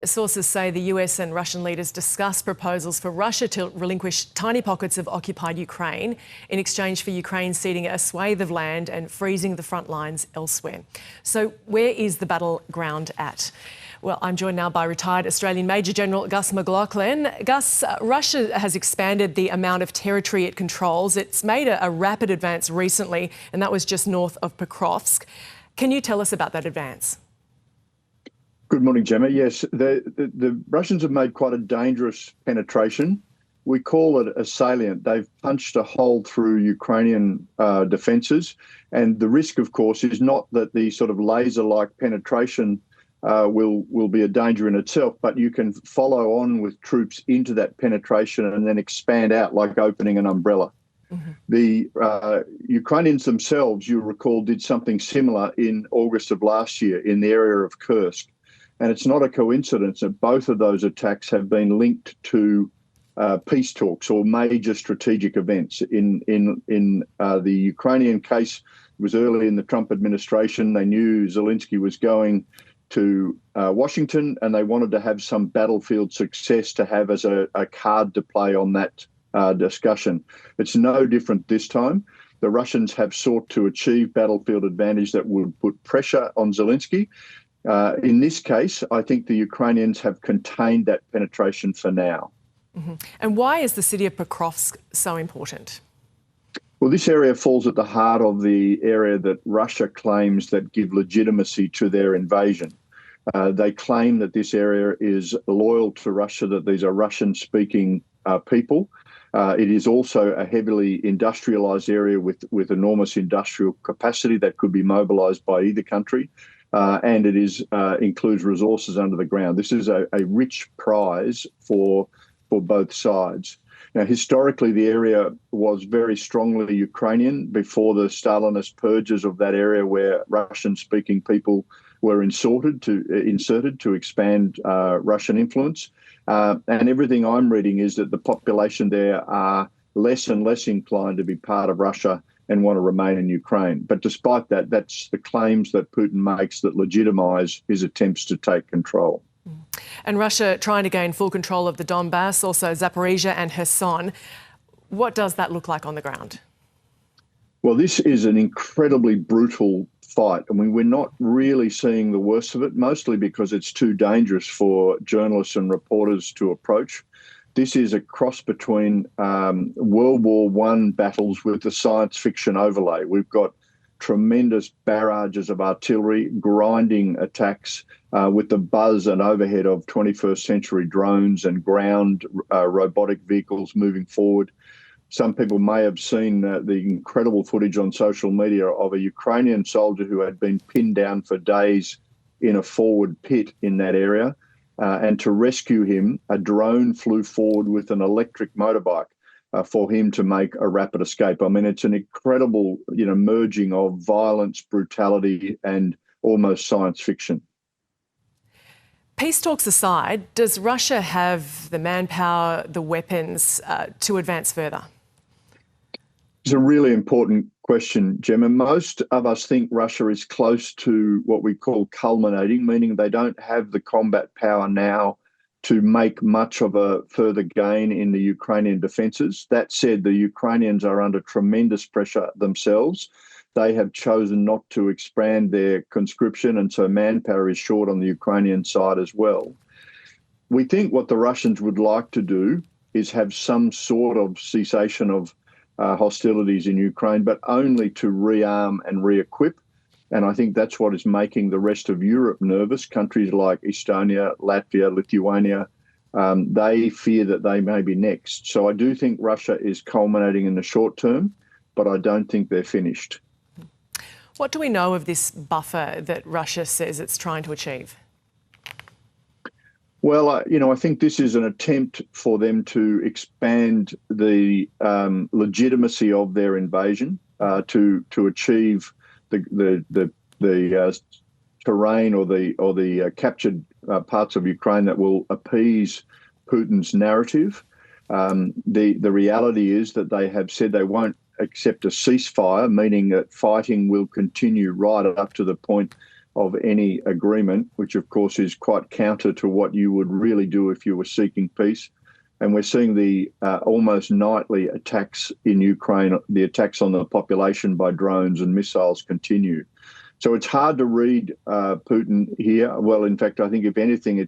Sources say the US and Russian leaders discussed proposals for Russia to relinquish tiny pockets of occupied Ukraine in exchange for Ukraine ceding a swathe of land and freezing the front lines elsewhere. So where is the battleground at? Well, I'm joined now by retired Australian Major General Gus McLachlan. Gus, Russia has expanded the amount of territory it controls. It's made a rapid advance recently, and that was just north of Pokrovsk. Can you tell us about that advance? Good morning, Gemma. Yes, the Russians have made quite a dangerous penetration. We call it a salient. They've punched a hole through Ukrainian defences. And the risk, of course, is not that the sort of laser-like penetration will be a danger in itself, but you can follow on with troops into that penetration and then expand out like opening an umbrella. Mm-hmm. The Ukrainians themselves, you'll recall, did something similar in August of last year in the area of Kursk. And it's not a coincidence that both of those attacks have been linked to peace talks or major strategic events. In the Ukrainian case, it was early in the Trump administration. They knew Zelensky was going to Washington, and they wanted to have some battlefield success to have as a card to play on that discussion. It's no different this time. The Russians have sought to achieve battlefield advantage that would put pressure on Zelensky. In this case, I think the Ukrainians have contained that penetration for now. Mm-hmm. And why is the city of Pokrovsk so important? Well, this area falls at the heart of the area that Russia claims that give legitimacy to their invasion. They claim that this area is loyal to Russia, that these are Russian-speaking people. It is also a heavily industrialised area with enormous industrial capacity that could be mobilised by either country. And it includes resources under the ground. This is a rich prize for both sides. Now, historically, the area was very strongly Ukrainian before the Stalinist purges of that area where Russian-speaking people were inserted to expand Russian influence. And everything I'm reading is that the population there are less and less inclined to be part of Russia and want to remain in Ukraine. But despite that, that's the claims that Putin makes that legitimise his attempts to take control. And Russia trying to gain full control of the Donbas, also Zaporizhzhia and Kherson. What does that look like on the ground? Well, this is an incredibly brutal fight. I mean, we're not really seeing the worst of it, mostly because it's too dangerous for journalists and reporters to approach. This is a cross between World War I battles with a science fiction overlay. We've got tremendous barrages of artillery, grinding attacks with the buzz and overhead of 21st century drones and ground robotic vehicles moving forward. Some people may have seen the incredible footage on social media of a Ukrainian soldier who had been pinned down for days in a forward pit in that area. And to rescue him, a drone flew forward with an electric motorbike for him to make a rapid escape. I mean, it's an incredible, merging of violence, brutality, and almost science fiction. Peace talks aside, does Russia have the manpower, the weapons to advance further? It's a really important question, Gemma. Most of us think Russia is close to what we call culminating, meaning they don't have the combat power now to make much of a further gain in the Ukrainian defences. That said, the Ukrainians are under tremendous pressure themselves. They have chosen not to expand their conscription, and so manpower is short on the Ukrainian side as well. We think what the Russians would like to do is have some sort of cessation of hostilities in Ukraine, but only to rearm and re-equip. And I think that's what is making the rest of Europe nervous. Countries like Estonia, Latvia, Lithuania, they fear that they may be next. So I do think Russia is culminating in the short term, but I don't think they're finished. What do we know of this buffer that Russia says it's trying to achieve? Well, I think this is an attempt for them to expand the legitimacy of their invasion to achieve the terrain or the captured parts of Ukraine that will appease Putin's narrative. The reality is that they have said they won't accept a ceasefire, meaning that fighting will continue right up to the point of any agreement, which of course is quite counter to what you would really do if you were seeking peace. And we're seeing the almost nightly attacks in Ukraine, the attacks on the population by drones and missiles continue. So it's hard to read Putin here. Well, in fact, I think if anything,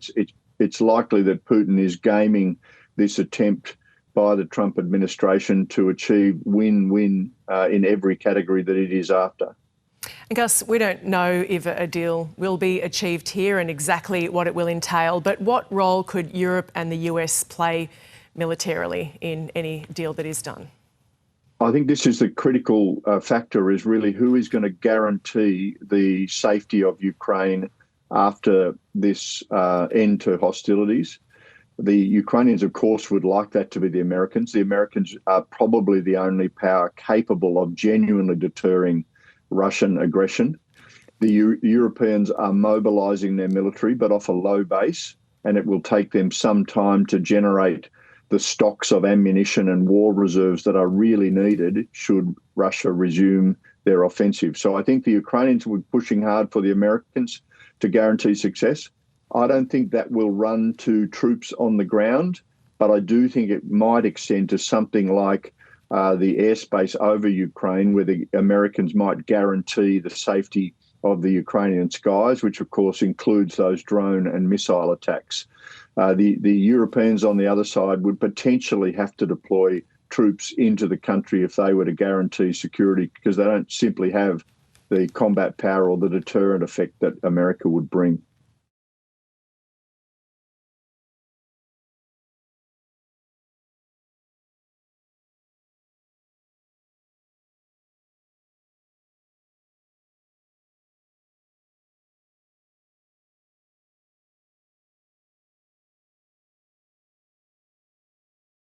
it's likely that Putin is gaming this attempt by the Trump administration to achieve win-win in every category that it is after. And Gus, we don't know if a deal will be achieved here and exactly what it will entail, but what role could Europe and the US play militarily in any deal that is done? I think this is the critical factor, is really who is going to guarantee the safety of Ukraine after this end to hostilities. The Ukrainians, of course, would like that to be the Americans. The Americans are probably the only power capable of genuinely deterring Russian aggression. The Europeans are mobilising their military, but off a low base, and it will take them some time to generate the stocks of ammunition and war reserves that are really needed should Russia resume their offensive. So I think the Ukrainians were pushing hard for the Americans to guarantee success. I don't think that will run to troops on the ground, but I do think it might extend to something like the airspace over Ukraine, where the Americans might guarantee the safety of the Ukrainian skies, which of course includes those drone and missile attacks. The Europeans on the other side would potentially have to deploy troops into the country if they were to guarantee security, because they don't simply have the combat power or the deterrent effect that America would bring.